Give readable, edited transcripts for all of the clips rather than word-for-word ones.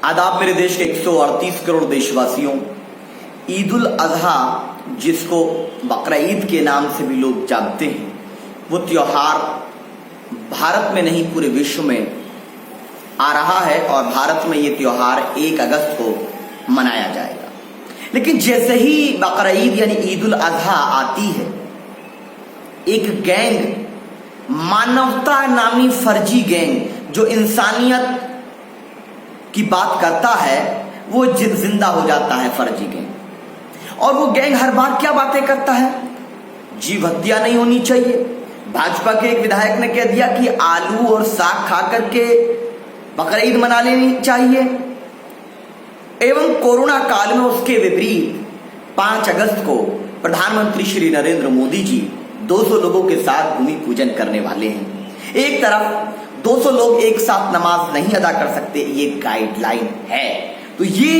आदाब मेरे देश के 138 करोड़ देशवासियों। ईद उल अजहा, जिसको बकरा ईद के नाम से भी लोग जानते हैं, वो त्योहार भारत में नहीं पूरे विश्व में आ रहा है और भारत में ये त्योहार 1 अगस्त को मनाया जाएगा। लेकिन जैसे ही बकरा ईद यानी ईद उल अजहा आती है, एक गैंग, मानवता नामी फर्जी गैंग जो इंसानियत की बात करता है, वो जिंदा हो जाता है फर्जी गैंग। और वो गैंग हर बार क्या बातें करता है? जीव हत्या नहीं होनी चाहिए। भाजपा के एक विधायक ने कह दिया कि आलू और साग खा करके बकरा ईद मना लेनी चाहिए। एवं कोरोना काल में उसके विपरीत 5 अगस्त को प्रधानमंत्री श्री नरेंद्र मोदी जी 200 लोगों के साथ भूमि पूजन करने वाले हैं। एक तरफ 200 लोग एक साथ नमाज नहीं अदा कर सकते, ये गाइडलाइन है। तो ये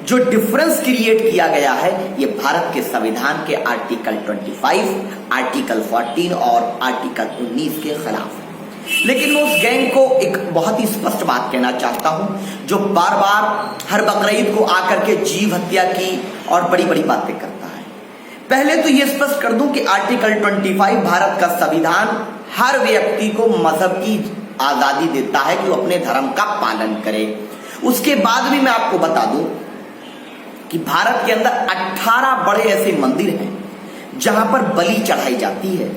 जो डिफरेंस क्रिएट किया गया है, ये भारत के संविधान के आर्टिकल 25, आर्टिकल 14 और आर्टिकल 19 के खिलाफ है। लेकिन मैं उस गैंग को एक बहुत ही स्पष्ट बात कहना चाहता हूं, जो बार बार हर बकरा ईद को आकर के जीव हत्या की और बड़ी बड़ी बातें करता है। पहले तो ये स्पष्ट कर दूं कि आर्टिकल 25 भारत का संविधान हर व्यक्ति को मजहब की आजादी देता है कि वो अपने धर्म का पालन करे। उसके बाद भी मैं आपको बता दूं कि भारत के अंदर 18 बड़े ऐसे मंदिर हैं जहां पर बलि चढ़ाई जाती है,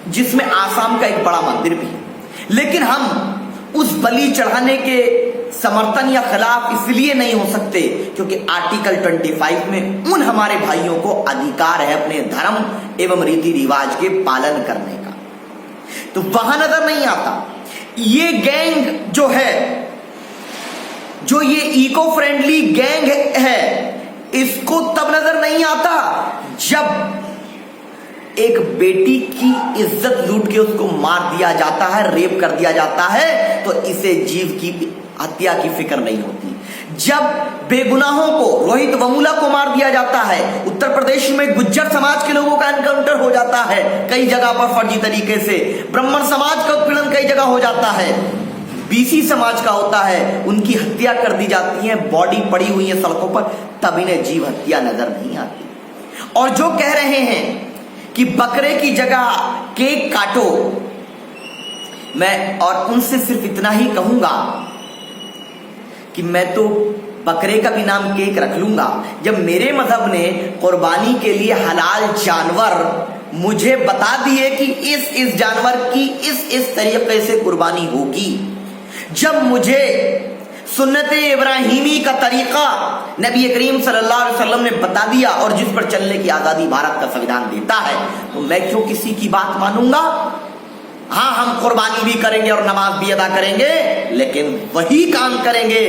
जिसमें आसाम का एक बड़ा मंदिर भी है। लेकिन हम उस बलि चढ़ाने के समर्थन या खिलाफ इसलिए नहीं हो सकते क्योंकि आर्टिकल 25 में उन हमारे भाइयों को अधिकार है अपने धर्म एवं रीति रिवाज के पालन करने का। तो वहां नजर नहीं आता। ये गैंग जो है, जो ये इको फ्रेंडली गैंग है, इसको तब नजर नहीं आता जब एक बेटी की इज्जत लूट के उसको मार दिया जाता है, रेप कर दिया जाता है, तो इसे जीव की हत्या की फिक्र नहीं होती। जब बेगुनाहों को, रोहित वमुला को मार दिया जाता है, उत्तर प्रदेश में गुज्जर समाज के लोगों का एनकाउंटर हो जाता है कई जगह पर फर्जी तरीके से, ब्राह्मण समाज का उत्पीड़न कई जगह हो जाता है, बीसी समाज का होता है, उनकी हत्या कर दी जाती है, बॉडी पड़ी हुई है सड़कों पर, तब इन्हें जीव हत्या नजर नहीं आती। और जो कह रहे हैं कि बकरे की जगह केक काटो, मैं और उनसे सिर्फ इतना ही कहूंगा कि मैं तो बकरे का भी नाम केक रख लूंगा। जब मेरे मजहब ने कुर्बानी के लिए हलाल जानवर मुझे बता दिए कि इस जानवर की इस तरीके से कुर्बानी होगी, जब मुझे सुन्नत इब्राहिमी का तरीका नबी करीम सल्लल्लाहु अलैहि वसल्लम ने बता दिया और जिस पर चलने की आजादी भारत का संविधान देता है, तो मैं क्यों किसी की बात मानूंगा? हाँ, हम कुर्बानी भी करेंगे और नमाज भी अदा करेंगे, लेकिन वही काम करेंगे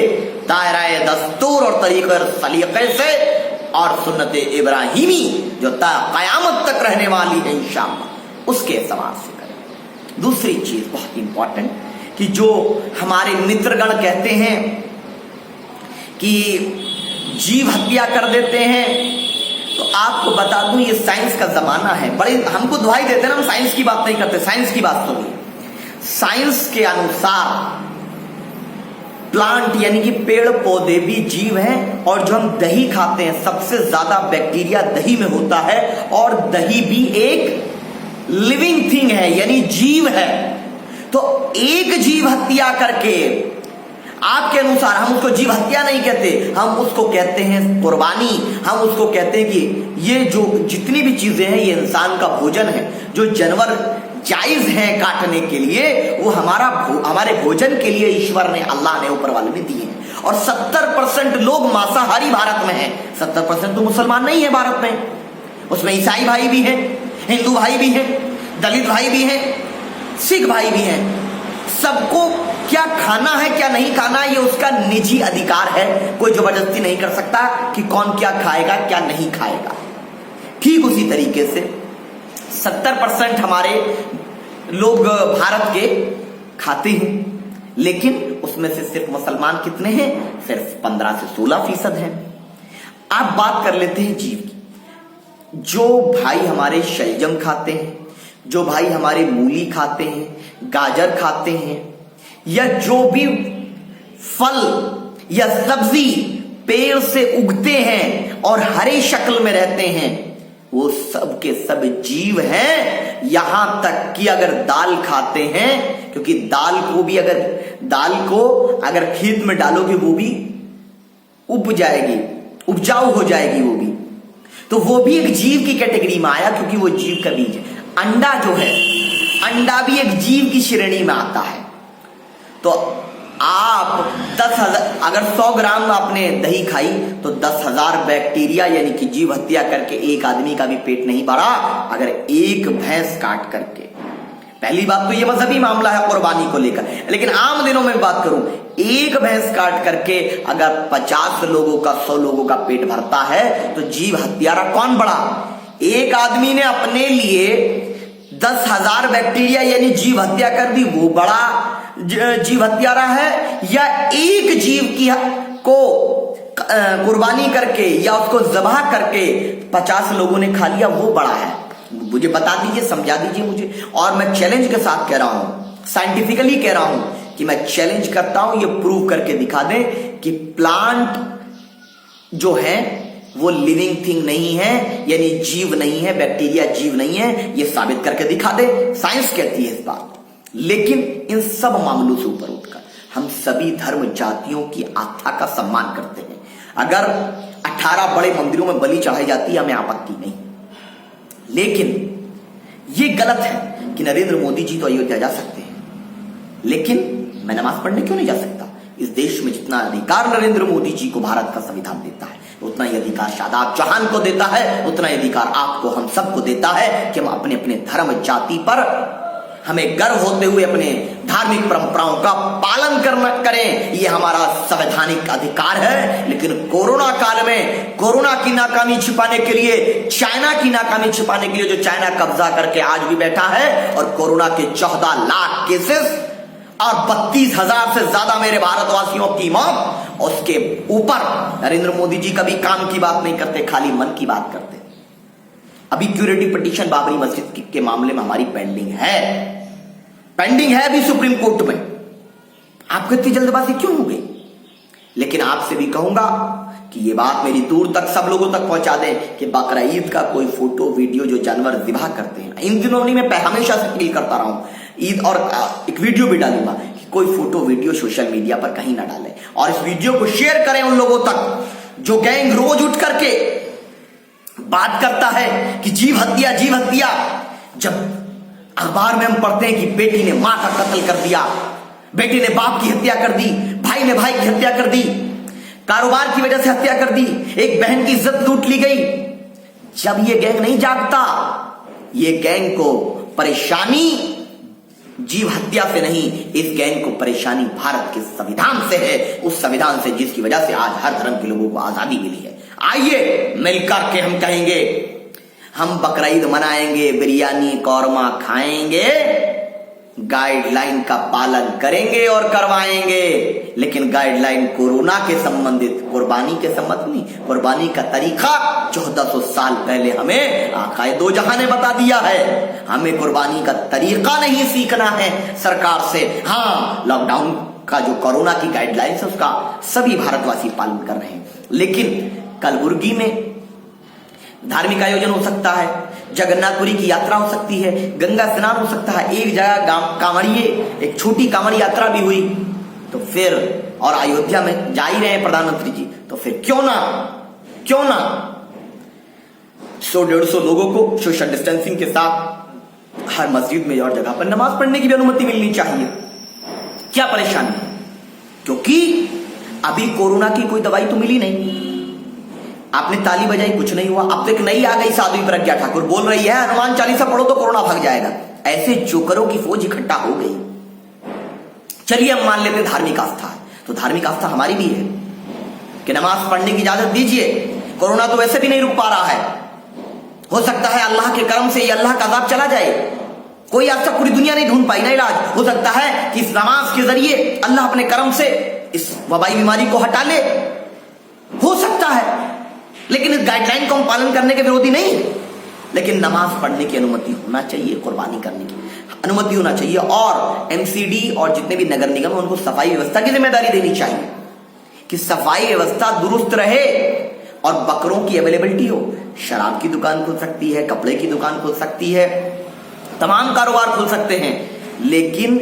दायरा दस्तूर और तरीके सलीके से और सुन्नत इब्राहिमी जो क़यामत तक रहने वाली है इंशाअल्लाह, उसके एतबार से करेंगे। दूसरी चीज बहुत इंपॉर्टेंट कि जो हमारे मित्रगण कहते हैं कि जीव हत्या कर देते हैं, तो आपको बता दूं ये साइंस का जमाना है। बड़े हमको दुहाई देते हैं, हम साइंस की बात नहीं करते, साइंस की बात सुनिए। साइंस के अनुसार प्लांट यानी कि पेड़ पौधे भी जीव हैं, और जो हम दही खाते हैं सबसे ज्यादा बैक्टीरिया दही में होता है, और दही भी एक लिविंग थिंग है यानी जीव है। तो एक जीव हत्या करके, आपके अनुसार हम उसको जीव हत्या नहीं कहते, हम उसको कहते हैं कुर्बानी। हम उसको कहते हैं कि ये जो जितनी भी चीजें हैं ये इंसान का भोजन है। जो जानवर जायज हैं काटने के लिए, वो हमारे भोजन के लिए ईश्वर ने, अल्लाह ने, ऊपर वाले ने दिए हैं। और 70% लोग मांसाहारी भारत में हैं। 70% तो मुसलमान नहीं है भारत में, उसमें ईसाई भाई भी हैं, हिंदू भाई भी हैं, दलित भाई भी हैं, सिख भाई भी हैं। सबको क्या खाना है क्या नहीं खाना, ये उसका निजी अधिकार है। कोई जबरदस्ती नहीं कर सकता कि कौन क्या खाएगा क्या नहीं खाएगा। ठीक उसी तरीके से 70% हमारे लोग भारत के खाते हैं, लेकिन उसमें से सिर्फ मुसलमान कितने हैं? सिर्फ 15 से 16% हैं। आप बात कर लेते हैं जीव की। जो भाई हमारे शलजम खाते हैं, जो भाई हमारे मूली खाते हैं, गाजर खाते हैं, या जो भी फल या सब्जी पेड़ से उगते हैं और हरे शक्ल में रहते हैं, वो सब के सब जीव हैं। यहां तक कि अगर दाल खाते हैं, क्योंकि दाल को अगर खेत में डालोगे वो भी उग जाएगी, उपजाऊ हो जाएगी वो भी, तो वो भी एक जीव की कैटेगरी में आया, क्योंकि वो जीव का बीज है। अंडा जो है, अंडा भी एक जीव की श्रेणी में आता है। तो आप 10,000 अगर 100 ग्राम आपने दही खाई तो 10,000 बैक्टीरिया यानी कि जीव हत्या करके एक आदमी का भी पेट नहीं भरा अगर एक भैंस काट करके। पहली बात तो ये मजहबी मामला है कुर्बानी को लेकर, लेकिन आम दिनों में बात करूं, एक भैंस काट करके अगर 50 लोगों का 100 लोगों का पेट भरता है तो जीव हत्यारा कौन बड़ा? एक आदमी ने अपने लिए 10,000 बैक्टीरिया यानी जीव हत्या कर दी, वो बड़ा जीव हत्यारा है, या एक जीव की को कुर्बानी करके या उसको ज़बाह करके 50 लोगों ने खा लिया वो बड़ा है? मुझे बता दीजिए, समझा दीजिए मुझे। और मैं चैलेंज के साथ कह रहा हूं, साइंटिफिकली कह रहा हूं कि मैं चैलेंज करता हूं, ये प्रूव करके दिखा दें कि प्लांट जो है वो लिविंग थिंग नहीं है, यानी जीव नहीं है, बैक्टीरिया जीव नहीं है, ये साबित करके दिखा दे। साइंस कहती है इस बात। लेकिन इन सब मामलों से ऊपर उठकर हम सभी धर्म जातियों की आस्था का सम्मान करते हैं। अगर 18 बड़े मंदिरों में बलि चढ़ाई जाती है हमें आपत्ति नहीं, लेकिन यह गलत है कि नरेंद्र मोदी जी तो अयोध्या जा सकते हैं, लेकिन मैं नमाज पढ़ने क्यों नहीं जा सकता? इस देश में जितना अधिकार नरेंद्र मोदी जी को भारत का संविधान देता है, उतना ही अधिकार शादाब चौहान को देता है, उतना ही अधिकार आपको, हम सबको देता है कि हम अपने अपने धर्म जाति पर हमें गर्व होते हुए अपने धार्मिक परंपराओं का पालन करें। ये हमारा संवैधानिक अधिकार है। लेकिन कोरोना काल में कोरोना की नाकामी छिपाने के लिए, चाइना की नाकामी छिपाने के लिए जो चाइना कब्जा करके आज भी बैठा है, और कोरोना के 14 लाख केसेस और 32,000 से ज्यादा मेरे भारतवासियों की मौत, उसके ऊपर नरेंद्र मोदी जी कभी काम की बात नहीं करते, खाली मन की बात करते। अभी क्यूरेटिव पिटीशन बाबरी मस्जिद के मामले में हमारी पेंडिंग है अभी सुप्रीम कोर्ट में। आपको इतनी जल्दबाजी क्यों हो गई? लेकिन आपसे भी कहूंगा कि ये बात मेरी दूर तक सब लोगों तक पहुंचा दें कि बकरा ईद का कोई फोटो वीडियो जो जानवर ज़िबा करते हैं, इन दिनों नहीं, मैं हमेशा से अपील करता रहा हूं ईद, और एक वीडियो भी डालूंगा कि कोई फोटो वीडियो सोशल मीडिया पर कहीं ना डालें, और इस वीडियो को शेयर करें उन लोगों तक जो गैंग रोज उठ करके बात करता है कि जीव हत्या। जब अखबार में हम पढ़ते हैं कि बेटी ने मां का कत्ल कर दिया, बेटी ने बाप की हत्या कर दी, भाई ने भाई की हत्या कर दी, कारोबार की वजह से हत्या कर दी, एक बहन की इज्जत लूट ली गई, जब ये गैंग नहीं जागता, ये गैंग को परेशानी जीव हत्या से नहीं, इस गैंग को परेशानी भारत के संविधान से है, उस संविधान से जिसकी वजह से आज हर धर्म के लोगों को आजादी मिली है। आइए मिलकर के हम कहेंगे, हम बकरा ईद मनाएंगे, बिरयानी कौरमा खाएंगे, गाइडलाइन का पालन करेंगे और करवाएंगे, लेकिन गाइडलाइन कोरोना के संबंधित, कुर्बानी के संबंध नहीं। कुर्बानी का तरीका 1400 साल पहले हमें आकाए दो जहां ने बता दिया है। हमें कुर्बानी का तरीका नहीं सीखना है सरकार से। हाँ, लॉकडाउन का जो कोरोना की गाइडलाइन है उसका सभी भारतवासी पालन कर रहे हैं, लेकिन कलबुर्गी में धार्मिक आयोजन हो सकता है, जगन्नाथपुरी की यात्रा हो सकती है, गंगा स्नान हो सकता है, एक जगह कांवड़िए एक छोटी कांवड़ यात्रा भी हुई, तो फिर और अयोध्या में जा ही रहे हैं प्रधानमंत्री जी, तो फिर क्यों ना 100-150 लोगों को सोशल डिस्टेंसिंग के साथ हर मस्जिद में और जगह पर नमाज पढ़ने की भी अनुमति मिलनी चाहिए। क्या परेशानी है? क्योंकि अभी कोरोना की कोई दवाई तो मिली नहीं। आपने ताली बजाई, कुछ नहीं हुआ। अब तक नई आ गई साध्वी प्रज्ञा ठाकुर, बोल रही है हनुमान चालीसा पढ़ो तो कोरोना भाग जाएगा। ऐसे जोकरों की फौज इकट्ठा हो गई। चलिए हम मान लेते धार्मिक आस्था है, तो धार्मिक आस्था हमारी भी है कि नमाज पढ़ने की इजाजत दीजिए। कोरोना तो वैसे भी नहीं रुक पा रहा है, हो सकता है अल्लाह के करम से ये अल्लाह का अज़ाब चला जाए। कोई आज तक पूरी दुनिया नहीं ढूंढ पाई ना इलाज। हो सकता है कि इस नमाज के जरिए अल्लाह अपने करम से इस वबाई बीमारी को हटा ले, हो सकता है। लेकिन इस गाइडलाइन को हम पालन करने के विरोधी नहीं, लेकिन नमाज पढ़ने की अनुमति होना चाहिए, कुर्बानी करने की अनुमति होना चाहिए, और एमसीडी और जितने भी नगर निगम है उनको सफाई व्यवस्था की जिम्मेदारी देनी चाहिए। कि सफाई व्यवस्था दुरुस्त रहे और बकरों की अवेलेबिलिटी हो। शराब की दुकान खुल सकती है, कपड़े की दुकान खुल सकती है, तमाम कारोबार खुल सकते हैं, लेकिन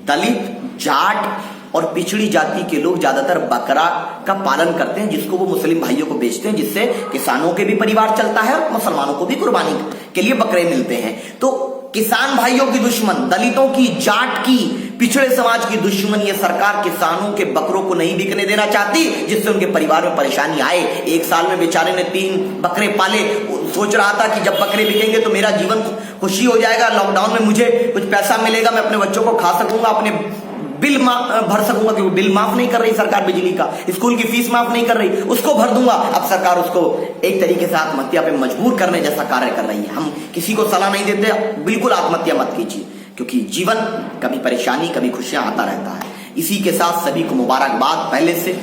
दलित, जाट और पिछड़ी जाति के लोग ज्यादातर बकरा का पालन करते हैं, जिसको वो मुस्लिम भाइयों को बेचते हैं, जिससे किसानों के भी परिवार चलता है और मुसलमानों को भी कुर्बानी के लिए बकरे मिलते हैं। तो किसान भाइयों की दुश्मन, दलितों की, जाट की, पिछड़े समाज की दुश्मन ये सरकार किसानों के बकरों को नहीं बिकने देना चाहती, जिससे उनके परिवार में परेशानी आए। एक साल में बेचारे ने 3 बकरे पाले, सोच रहा था कि जब बकरे बिकेंगे तो मेरा जीवन खुशी हो जाएगा, लॉकडाउन में मुझे कुछ पैसा मिलेगा, मैं अपने बच्चों को खा सकूंगा, अपने बिल भर सकूंगा, क्योंकि बिल माफ नहीं कर रही सरकार बिजली का, स्कूल की फीस माफ नहीं कर रही, उसको भर दूंगा। अब सरकार उसको एक तरीके से आत्महत्या पे मजबूर करने जैसा कार्य कर रही है। हम किसी को सलाह नहीं देते, बिल्कुल आत्महत्या मत कीजिए, क्योंकि जीवन कभी परेशानी कभी खुशियां आता रहता है। इसी के साथ सभी को मुबारकबाद, पहले से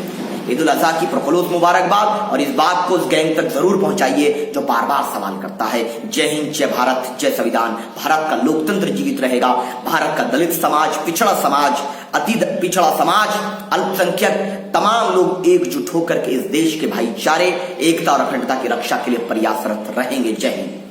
ईद उल अजहा की प्रखलूस मुबारकबाद, और इस बात को उस गैंग तक जरूर पहुंचाइए जो बार बार सवाल करता है। जय हिंद, जय भारत, जय संविधान। भारत का लोकतंत्र जीवित रहेगा, भारत का दलित समाज, पिछड़ा समाज, अति पिछड़ा समाज, अल्पसंख्यक, तमाम लोग एकजुट होकर के इस देश के भाईचारे, एकता और अखंडता की रक्षा के लिए प्रयासरत रहेंगे। जय हिंद।